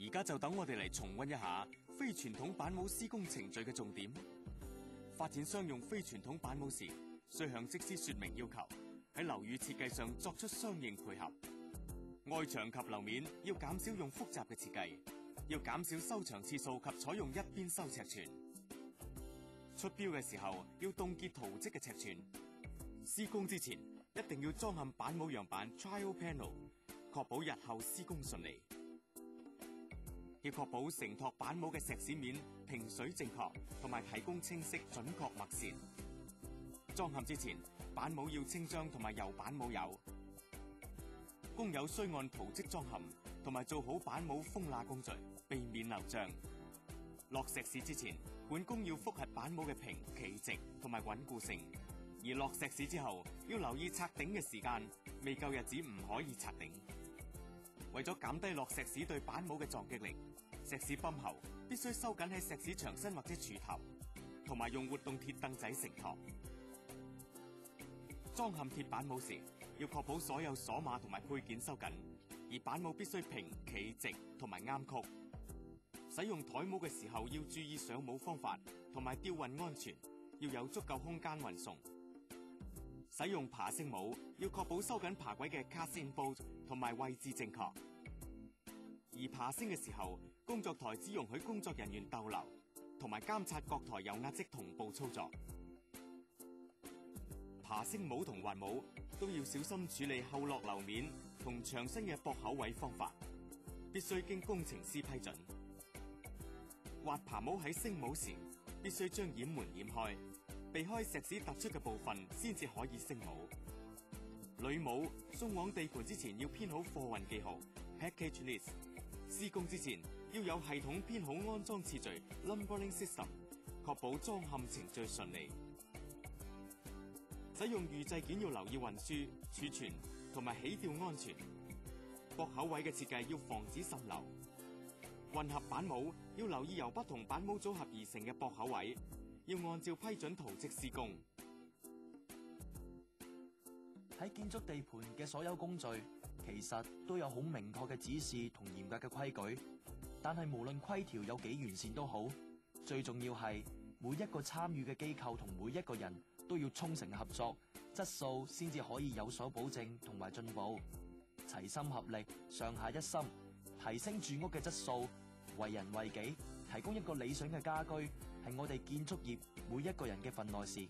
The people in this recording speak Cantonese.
而家就等我哋嚟重溫一下非傳統板模施工程序嘅重點。發展商用非傳統板模時，需向則師說明要求，喺樓宇設計上作出相應配合。外牆及樓面要減少用複雜嘅設計，要減少收牆次數及採用一邊收尺寸。出標嘅時候要凍結圖則嘅尺寸。施工之前一定要裝嵌板模樣板 trial panel， 確保日後施工順利。要確保承托板模嘅石屎面平水正確，同埋提供清晰準確墨線。裝嵌之前，板模要清漿同埋油板模油。工友需按圖則裝嵌，同埋做好板模封罅工序，避免流漿。落石屎之前，管工要複核板模嘅平、企直同埋穩固性。而落石屎之後，要留意拆頂嘅時間，未夠日子唔可以拆頂。為咗減低落石屎對板模嘅撞擊力，石屎泵喉必須收緊喺石屎牆身或者柱頭，同埋用活動鐵凳仔承托。裝嵌鐵板模時，要確保所有鎖碼同埋配件收緊，而板模必須平、企直同埋啱曲。使用台模嘅時候要注意上模方法同埋吊運安全，要有足夠空間運送。使用爬升模要確保收緊爬軌嘅 cast-in bolt 同埋位置正確。而爬升嘅時候，工作台只容許工作人員逗留，同埋監察各台油壓積同步操作。爬升模同滑模都要小心處理後落樓面同牆身嘅駁口位方法，必須經工程師批准。滑爬模喺升模時，必須將掩門掩開，避開石屎突出嘅部分，先至可以升模。鋁模送往地盤之前要編好貨運記號 （package list）。施工之前要有系統編好安裝次序 （numbering system）， 確保裝嵌程序順利。使用預製件要留意運輸、儲存同埋起吊安全。駁口位嘅設計要防止滲漏。混合板模要留意由不同板模組合而成嘅駁口位，要按照批准圖則施工。喺建築地盤嘅所有工序，其實都有好明確嘅指示同嚴格嘅規矩。但係無論規條有幾完善都好，最重要係每一個參與嘅機構同每一個人都要衷誠合作，質素先至可以有所保證同埋進步。齊心合力，上下一心，提升住屋嘅質素，為人為己，提供一個理想嘅家居，係我哋建築業每一個人嘅份內事。